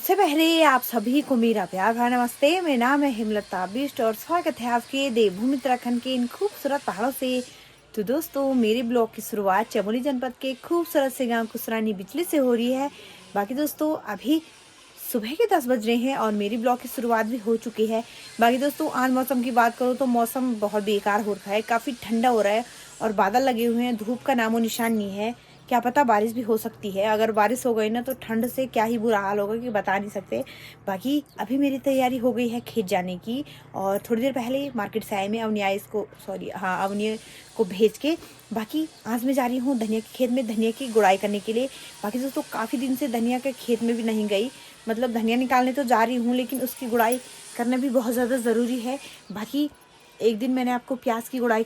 सबसे पहले आप सभी को मेरा प्यार भरा नमस्ते। मेरा नाम है हिमलता बिष्ट और स्वागत है आपके देवभूमि उत्तराखंड के इन खूबसूरत पहाड़ों से। तो दोस्तों, मेरे ब्लॉग की शुरुआत चमोली जनपद के खूबसूरत से गांव कुसरानी बिचली से हो रही है। बाकी दोस्तों, अभी सुबह के 10 बज रहे हैं और मेरी ब्लॉग की शुरुआत भी हो चुकी है। बाकी दोस्तों, आज मौसम की बात करूँ तो मौसम बहुत बेकार हो रखा है, काफ़ी ठंडा हो रहा है और बादल लगे हुए हैं। धूप का नामो निशान नहीं है। क्या पता बारिश भी हो सकती है। अगर बारिश हो गई ना तो ठंड से क्या ही बुरा हाल होगा कि बता नहीं सकते। बाकी अभी मेरी तैयारी हो गई है खेत जाने की और थोड़ी देर पहले मार्केट से आए मैं अवनिया को भेज के। बाकी आज मैं जा रही हूँ धनिया के खेत में धनिया की गुड़ाई करने के लिए। बाकी दोस्तों, काफ़ी दिन से धनिया के खेत में भी नहीं गई। मतलब धनिया निकालने तो जा रही हूँ लेकिन उसकी गुड़ाई करना भी बहुत ज़्यादा ज़रूरी है। बाकी एक दिन मैंने आपको प्याज की गुड़ाई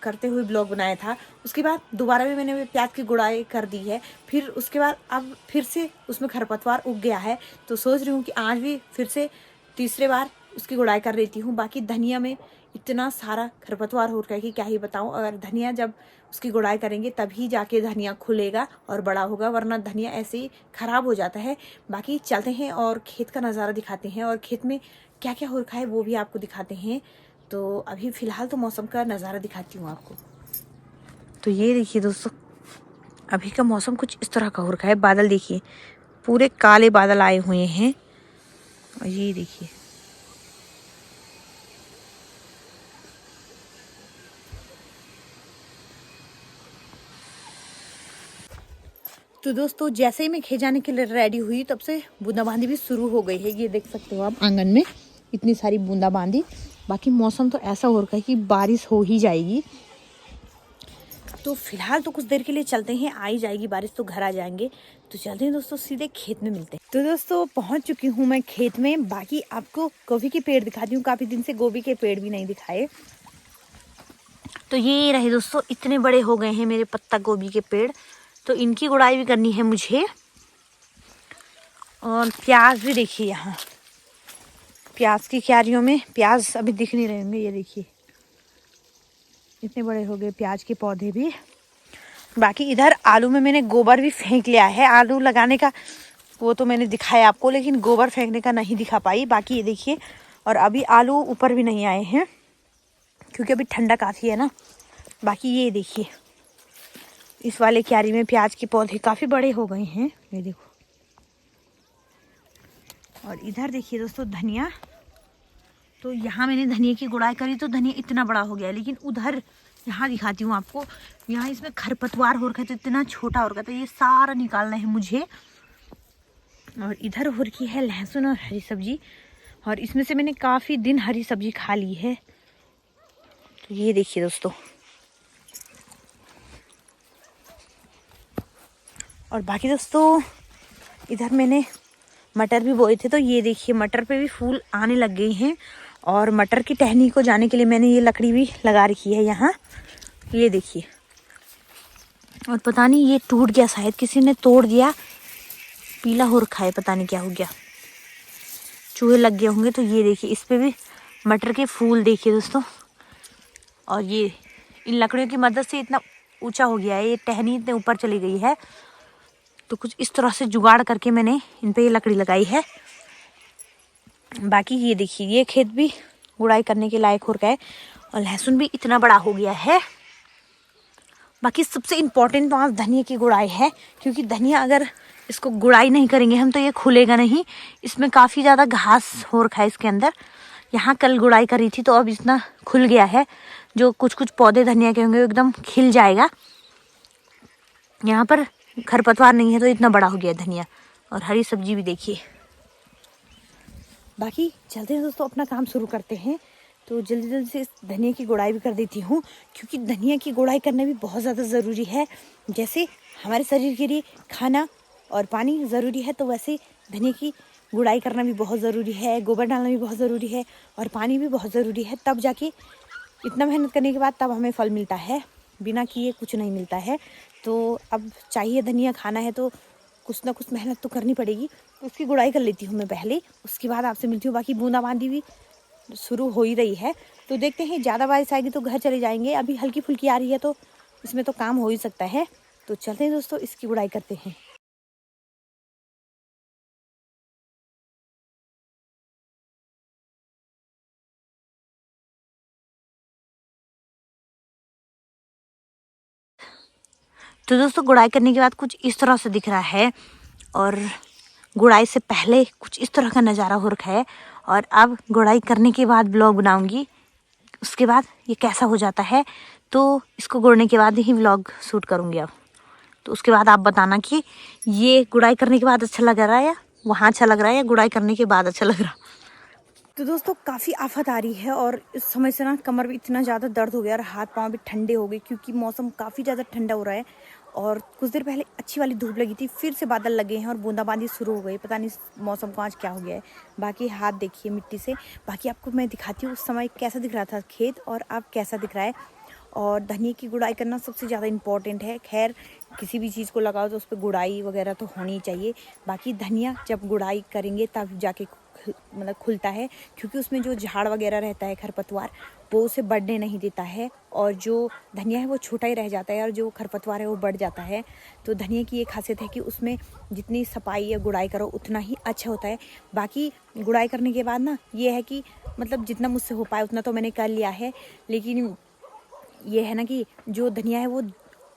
करते हुए ब्लॉग बनाया था। उसके बाद दोबारा भी मैंने प्याज की गुड़ाई कर दी है। फिर उसके बाद अब फिर से उसमें खरपतवार उग गया है, तो सोच रही हूँ कि आज भी फिर से तीसरे बार उसकी गुड़ाई कर लेती हूँ। बाकी धनिया में इतना सारा खरपतवार हो रखा है कि क्या ही बताऊँ। अगर धनिया जब उसकी गुड़ाई करेंगे तभी जाके धनिया खुलेगा और बड़ा होगा, वरना धनिया ऐसे ही खराब हो जाता है। बाकी चलते हैं और खेत का नज़ारा दिखाते हैं और खेत में क्या क्या हो रखा है वो भी आपको दिखाते हैं। तो अभी फ़िलहाल तो मौसम का नज़ारा दिखाती हूँ आपको। तो ये देखिए दोस्तों, अभी का मौसम कुछ इस तरह का हो रखा है। बादल देखिए, पूरे काले बादल आए हुए हैं और ये देखिए तो दोस्तों, जैसे ही मैं खेत जाने के लिए रेडी हुई तब से बूंदाबांदी भी शुरू हो गई है। ये देख सकते हो आप आंगन में इतनी सारी बूंदाबांदी। बाकी मौसम तो ऐसा हो रखा है कि बारिश हो ही जाएगी। तो फिलहाल तो कुछ देर के लिए चलते हैं, आ ही जाएगी बारिश तो घर आ जाएंगे। तो चलते हैं दोस्तों, सीधे खेत में मिलते हैं। तो दोस्तों, पहुंच चुकी हूँ मैं खेत में। बाकी आपको गोभी के पेड़ दिखाती हूँ, काफ़ी दिन से गोभी के पेड़ भी नहीं दिखाए। तो ये रहे दोस्तों, इतने बड़े हो गए हैं मेरे पत्ता गोभी के पेड़। तो इनकी गुड़ाई भी करनी है मुझे। और प्याज भी देखिए, यहाँ प्याज की क्यारियों में प्याज अभी दिख नहीं रहे होंगे। ये देखिए इतने बड़े हो गए प्याज के पौधे भी। बाकी इधर आलू में मैंने गोबर भी फेंक लिया है। आलू लगाने का वो तो मैंने दिखाया आपको, लेकिन गोबर फेंकने का नहीं दिखा पाई। बाकी ये देखिए, और अभी आलू ऊपर भी नहीं आए हैं क्योंकि अभी ठंडा काफ़ी है ना। बाकी ये देखिए, इस वाले क्यारी में प्याज के पौधे काफ़ी बड़े हो गए हैं, ये देखो। और इधर देखिए दोस्तों धनिया। तो यहाँ मैंने धनिया की गुड़ाई करी तो धनिया इतना बड़ा हो गया, लेकिन उधर यहाँ दिखाती हूँ आपको। यहाँ इसमें खरपतवार हो रखा है तो इतना छोटा हो रखा था, ये सारा निकालना है मुझे। और इधर हो रखी है लहसुन और हरी सब्जी, और इसमें से मैंने काफ़ी दिन हरी सब्जी खा ली है। तो ये देखिए दोस्तों, और बाकी दोस्तों इधर मैंने मटर भी बोए थे। तो ये देखिए, मटर पे भी फूल आने लग गए हैं। और मटर की टहनी को जाने के लिए मैंने ये लकड़ी भी लगा रखी है यहाँ, ये देखिए। और पता नहीं ये टूट गया, शायद किसी ने तोड़ दिया, पीला हो रखा है, पता नहीं क्या हो गया, चूहे लग गए होंगे। तो ये देखिए, इस पे भी मटर के फूल देखिए दोस्तों। और ये इन लकड़ियों की मदद से इतना ऊंचा हो गया है, ये टहनी इतने ऊपर चली गई है। तो कुछ इस तरह से जुगाड़ करके मैंने इन पे ये लकड़ी लगाई है। बाकी ये देखिए, ये खेत भी गुड़ाई करने के लायक हो रहा है और लहसुन भी इतना बड़ा हो गया है। बाकी सबसे इम्पोर्टेंट तो आज धनिया की गुड़ाई है, क्योंकि धनिया अगर इसको गुड़ाई नहीं करेंगे हम तो ये खुलेगा नहीं। इसमें काफ़ी ज़्यादा घास हो रखा है इसके अंदर। यहाँ कल गुड़ाई करी थी तो अब इतना खुल गया है। जो कुछ कुछ पौधे धनिया के होंगे एकदम खिल जाएगा। यहाँ पर खरपतवार नहीं है तो इतना बड़ा हो गया धनिया। और हरी सब्जी भी देखिए। बाकी चलते हैं दोस्तों, अपना काम शुरू करते हैं। तो जल्दी जल्दी से इस धनिया की गुड़ाई भी कर देती हूँ, क्योंकि धनिया की गुड़ाई करना भी बहुत ज़्यादा ज़रूरी है। जैसे हमारे शरीर के लिए खाना और पानी ज़रूरी है, तो वैसे धनिया की गुड़ाई करना भी बहुत ज़रूरी है। गोबर डालना भी बहुत ज़रूरी है और पानी भी बहुत ज़रूरी है। तब जाके इतना मेहनत करने के बाद तब हमें फल मिलता है, बिना किए कुछ नहीं मिलता है। तो अब चाहिए धनिया खाना है तो कुछ ना कुछ मेहनत तो करनी पड़ेगी। तो उसकी गुड़ाई कर लेती हूँ मैं पहले, उसके बाद आपसे मिलती हूँ। बाकी बूंदाबांदी भी शुरू हो ही रही है, तो देखते हैं। ज़्यादा बारिश आएगी तो घर चले जाएंगे, अभी हल्की फुल्की आ रही है तो इसमें तो काम हो ही सकता है। तो चलते हैं दोस्तों, इसकी गुड़ाई करते हैं। तो दोस्तों गुड़ाई करने के बाद कुछ इस तरह से दिख रहा है, और गुड़ाई से पहले कुछ इस तरह का नज़ारा हो रखा है, और अब गुड़ाई करने के बाद ब्लॉग बनाऊंगी उसके बाद ये कैसा हो जाता है। तो इसको गोड़ने के बाद ही व्लॉग शूट करूँगी अब। तो उसके बाद आप बताना कि ये गुड़ाई करने के बाद अच्छा लग रहा है या वहाँ अच्छा लग रहा है या गुड़ाई करने के बाद अच्छा लग रहा। तो दोस्तों काफ़ी आफत आ रही है, और इस समय से ना कमर भी इतना ज़्यादा दर्द हो गया और हाथ पाँव भी ठंडे हो गए, क्योंकि मौसम काफ़ी ज़्यादा ठंडा हो रहा है। और कुछ देर पहले अच्छी वाली धूप लगी थी, फिर से बादल लगे हैं और बूंदाबांदी शुरू हो गई। पता नहीं मौसम को आज क्या हो गया है। बाकी हाथ देखिए मिट्टी से। बाकी आपको मैं दिखाती हूँ उस समय कैसा दिख रहा था खेत, और अब कैसा दिख रहा है। और धनिया की गुड़ाई करना सबसे ज़्यादा इम्पॉर्टेंट है। खैर किसी भी चीज़ को लगाओ तो उस पर गुड़ाई वगैरह तो होनी चाहिए। बाकी धनिया जब गुड़ाई करेंगे तब जाके मतलब खुलता है, क्योंकि उसमें जो झाड़ वगैरह रहता है, खरपतवार, वो उसे बढ़ने नहीं देता है, और जो धनिया है वो छोटा ही रह जाता है, और जो खरपतवार है वो बढ़ जाता है। तो धनिया की ये खासियत है कि उसमें जितनी सफाई या गुड़ाई करो उतना ही अच्छा होता है। बाकी गुड़ाई करने के बाद ना ये है कि मतलब जितना मुझसे हो पाए उतना तो मैंने कर लिया है, लेकिन ये है ना कि जो धनिया है वो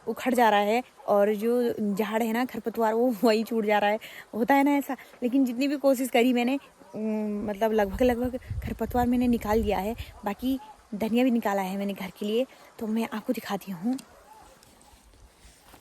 उखड़ जा रहा है, और जो झाड़ है ना खरपतवार वो वही छूट जा रहा है। होता है ना ऐसा। लेकिन जितनी भी कोशिश करी मैंने मतलब लगभग खरपतवार मैंने निकाल दिया है। बाकी धनिया भी निकाला है मैंने घर के लिए, तो मैं आपको दिखाती हूँ।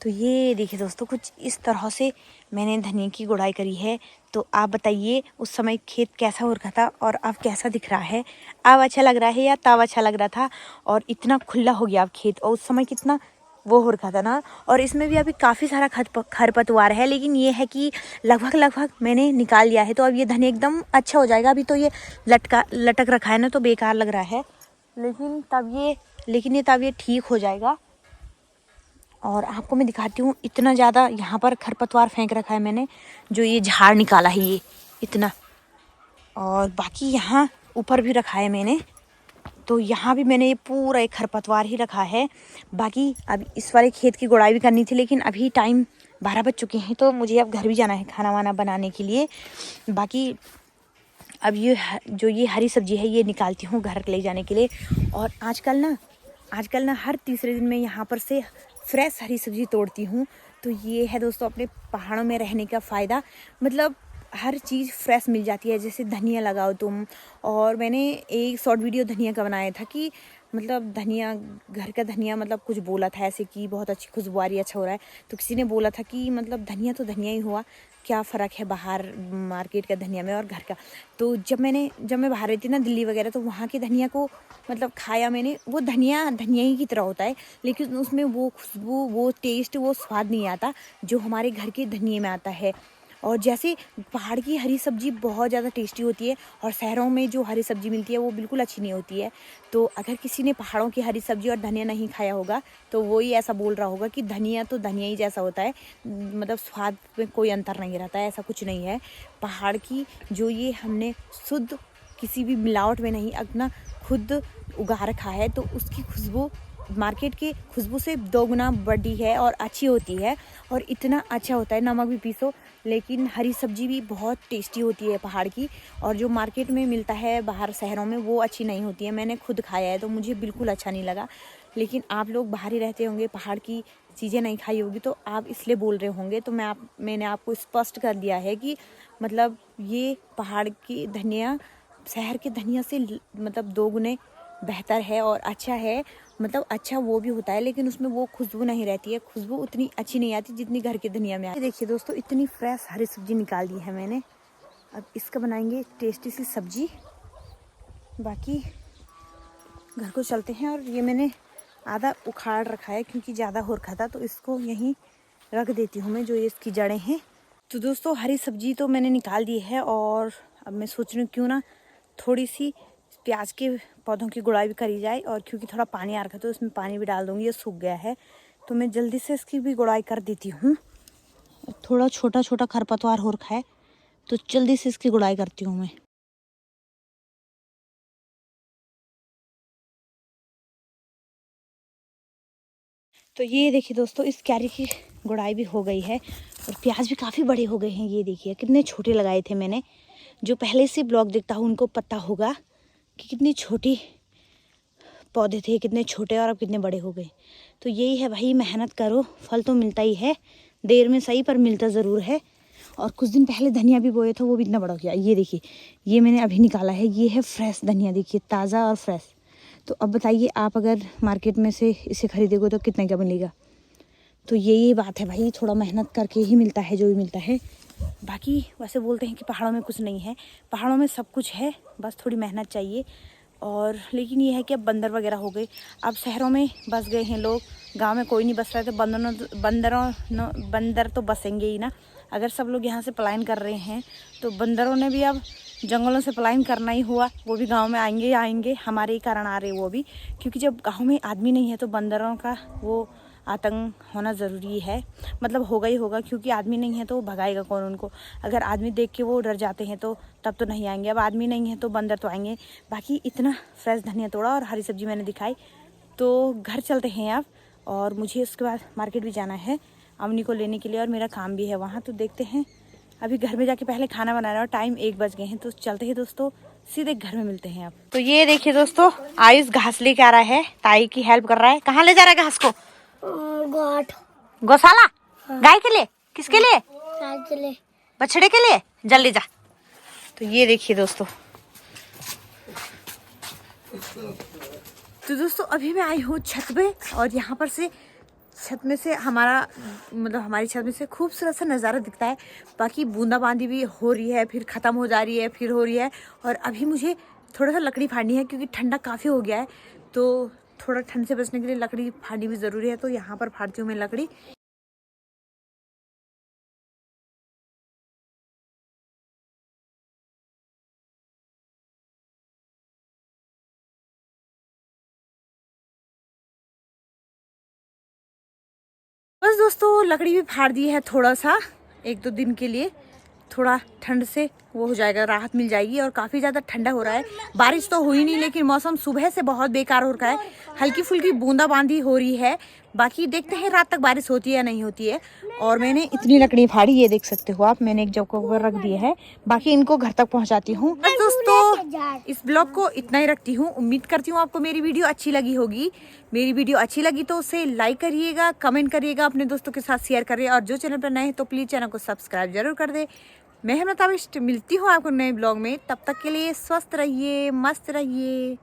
तो ये देखिए दोस्तों कुछ इस तरह से मैंने धनिया की गुड़ाई करी है। तो आप बताइए उस समय खेत कैसा हो रखा था और अब कैसा दिख रहा है। अब अच्छा लग रहा है या तब अच्छा लग रहा था, और इतना खुला हो गया अब खेत, और उस समय कितना वो हो रखा था ना। और इसमें भी अभी काफ़ी सारा खरपतवार है, लेकिन ये है कि लगभग मैंने निकाल लिया है। तो अब ये धनिया एकदम अच्छा हो जाएगा। अभी तो ये लटक रखा है ना, तो बेकार लग रहा है, लेकिन ये तब ये ठीक हो जाएगा। और आपको मैं दिखाती हूँ, इतना ज़्यादा यहाँ पर खरपतवार फेंक रखा है मैंने, जो ये झाड़ निकाला है ये इतना। और बाकी यहाँ ऊपर भी रखा है मैंने, तो यहाँ भी मैंने ये पूरा एक खरपतवार ही रखा है। बाकी अब इस वाले खेत की गुड़ाई भी करनी थी, लेकिन अभी टाइम 12 बज चुके हैं, तो मुझे अब घर भी जाना है खाना वाना बनाने के लिए। बाकी अब ये जो ये हरी सब्जी है ये निकालती हूँ घर ले जाने के लिए। और आजकल ना हर तीसरे दिन मैं यहाँ पर से फ्रेश हरी सब्जी तोड़ती हूँ। तो ये है दोस्तों अपने पहाड़ों में रहने का फ़ायदा। मतलब हर चीज़ फ्रेश मिल जाती है। जैसे धनिया लगाओ तुम, और मैंने एक शॉर्ट वीडियो धनिया का बनाया था कि मतलब धनिया, घर का धनिया, मतलब कुछ बोला था ऐसे कि बहुत अच्छी खुशबू आ रही है, अच्छा हो रहा है। तो किसी ने बोला था कि मतलब धनिया तो धनिया ही हुआ, क्या फ़र्क है बाहर मार्केट का धनिया में और घर का। तो जब मैं बाहर रहती ना दिल्ली वगैरह, तो वहाँ के धनिया को मतलब खाया मैंने। वो धनिया ही की तरह होता है, लेकिन उसमें वो खुशबू, वो टेस्ट, वो स्वाद नहीं आता जो हमारे घर के धनिये में आता है। और जैसे पहाड़ की हरी सब्जी बहुत ज़्यादा टेस्टी होती है, और शहरों में जो हरी सब्जी मिलती है वो बिल्कुल अच्छी नहीं होती है। तो अगर किसी ने पहाड़ों की हरी सब्जी और धनिया नहीं खाया होगा, तो वो ही ऐसा बोल रहा होगा कि धनिया तो धनिया ही जैसा होता है, मतलब स्वाद में कोई अंतर नहीं रहता है। ऐसा कुछ नहीं है। पहाड़ की जो ये हमने शुद्ध, किसी भी मिलावट में नहीं, अपना खुद उगा रखा है, तो उसकी खुशबू मार्केट की खुशबू से 2 गुना बड़ी है और अच्छी होती है, और इतना अच्छा होता है। नमक भी पीसो, लेकिन हरी सब्जी भी बहुत टेस्टी होती है पहाड़ की। और जो मार्केट में मिलता है बाहर शहरों में वो अच्छी नहीं होती है। मैंने खुद खाया है तो मुझे बिल्कुल अच्छा नहीं लगा। लेकिन आप लोग बाहर ही रहते होंगे, पहाड़ की चीज़ें नहीं खाई होगी, तो आप इसलिए बोल रहे होंगे। तो मैंने आपको स्पष्ट कर दिया है कि मतलब ये पहाड़ की धनिया शहर के धनिया से मतलब 2 गुने बेहतर है और अच्छा है। मतलब अच्छा वो भी होता है, लेकिन उसमें वो खुशबू नहीं रहती है। खुशबू उतनी अच्छी नहीं आती जितनी घर के धनिया में आती है। देखिए दोस्तों, इतनी फ्रेश हरी सब्जी निकाल दी है मैंने। अब इसका बनाएंगे टेस्टी सी सब्जी। बाकी घर को चलते हैं। और ये मैंने आधा उखाड़ रखा है क्योंकि ज़्यादा हो रखा था, तो इसको यहीं रख देती हूँ मैं, जो ये इसकी जड़ें हैं। तो दोस्तों हरी सब्जी तो मैंने निकाल दी है, और अब मैं सोच रही हूँ क्यों ना थोड़ी सी प्याज के पौधों की गुड़ाई भी करी जाए। और क्योंकि थोड़ा पानी आ रखा है तो इसमें पानी भी डाल दूँगी, ये सूख गया है, तो मैं जल्दी से इसकी भी गुड़ाई कर देती हूँ। थोड़ा छोटा छोटा खरपतवार हो रखा है, तो जल्दी से इसकी गुड़ाई करती हूँ मैं। तो ये देखिए दोस्तों, इस क्यारी की गुड़ाई भी हो गई है, और प्याज भी काफ़ी बड़े हो गए हैं। ये देखिए कितने छोटे लगाए थे मैंने। जो पहले से ब्लॉग देखता हूँ उनको पता होगा कि कितनी छोटी पौधे थे कितने छोटे और अब कितने बड़े हो गए। तो यही है भाई, मेहनत करो फल तो मिलता ही है, देर में सही पर मिलता ज़रूर है। और कुछ दिन पहले धनिया भी बोए थे, वो भी इतना बड़ा हो गया। ये देखिए, ये मैंने अभी निकाला है, ये है फ्रेश धनिया, देखिए ताज़ा और फ्रेश। तो अब बताइए आप अगर मार्केट में से इसे खरीदोगे तो कितने का मिलेगा। तो यही बात है भाई, थोड़ा मेहनत करके ही मिलता है जो भी मिलता है। बाकी वैसे बोलते हैं कि पहाड़ों में कुछ नहीं है, पहाड़ों में सब कुछ है, बस थोड़ी मेहनत चाहिए। और लेकिन ये है कि अब बंदर वगैरह हो गए, अब शहरों में बस गए हैं लोग, गांव में कोई नहीं बस रहा है। तो बंदर तो बसेंगे ही ना। अगर सब लोग यहाँ से पलायन कर रहे हैं तो बंदरों ने भी अब जंगलों से पलायन करना ही हुआ, वो भी गांव में आएंगे ही आएंगे, हमारे ही कारण आ रहे वो भी। क्योंकि जब गांव में आदमी नहीं है तो बंदरों का वो आतंक होना ज़रूरी है, मतलब होगा ही होगा, क्योंकि आदमी नहीं है तो भगाएगा कौन उनको। अगर आदमी देख के वो डर जाते हैं तो तब तो नहीं आएंगे, अब आदमी नहीं है तो बंदर तो आएंगे। बाकी इतना फ्रेश धनिया तोड़ा और हरी सब्जी मैंने दिखाई, तो घर चलते हैं अब। और मुझे उसके बाद मार्केट भी जाना है अवनी को लेने के लिए, और मेरा काम भी है वहाँ, तो देखते हैं। अभी घर में जाके पहले खाना बनाना, और टाइम 1 बज गए हैं, तो चलते हैं दोस्तों, सीधे घर में मिलते हैं अब। तो ये देखिए दोस्तों, आयुष घास लेके आ रहा है, ताई की हेल्प कर रहा है। कहाँ ले जा रहा है घास को? गौशाला। हाँ। गाय के लिए? किसके लिए? गाय के लिए, बछड़े के लिए। जल्दी जा। तो ये देखिए दोस्तों, तो दोस्तों अभी मैं आई हूँ छत पे, और यहाँ पर से छत में से हमारा मतलब हमारी छत में से खूबसूरत सा नज़ारा दिखता है। बाकी बूंदाबांदी भी हो रही है, फिर ख़त्म हो जा रही है, फिर हो रही है। और अभी मुझे थोड़ा सा लकड़ी फाड़नी है, क्योंकि ठंडा काफ़ी हो गया है, तो थोड़ा ठंड से बचने के लिए लकड़ी फाड़नी भी ज़रूरी है। तो यहाँ पर फाड़ती हूँ मैं लकड़ी। बस दोस्तों लकड़ी भी फाड़ दी है, थोड़ा सा 1-2 दिन के लिए, थोड़ा ठंड से वो हो जाएगा, राहत मिल जाएगी। और काफ़ी ज़्यादा ठंडा हो रहा है, बारिश तो हुई नहीं, लेकिन मौसम सुबह से बहुत बेकार हो रखा है, हल्की फुल्की बूंदाबांदी हो रही है। बाकी देखते हैं रात तक बारिश होती है या नहीं होती है। और मैंने इतनी लकड़ी फाड़ी, ये देख सकते हो आप, मैंने एक जगह पर रख दिए है, बाकी इनको घर तक पहुंचाती हूँ। बस दोस्तों इस ब्लॉग को इतना ही रखती हूँ। उम्मीद करती हूँ आपको मेरी वीडियो अच्छी लगी होगी। मेरी वीडियो अच्छी लगी तो उसे लाइक करिएगा, कमेंट करिएगा, अपने दोस्तों के साथ शेयर करिए, और जो चैनल पर नए हैं तो प्लीज़ चैनल को सब्सक्राइब जरूर कर दे। मैं हिम्मत आबिश मिलती हूँ आपको नए ब्लॉग में, तब तक के लिए स्वस्थ रहिए, मस्त रहिए।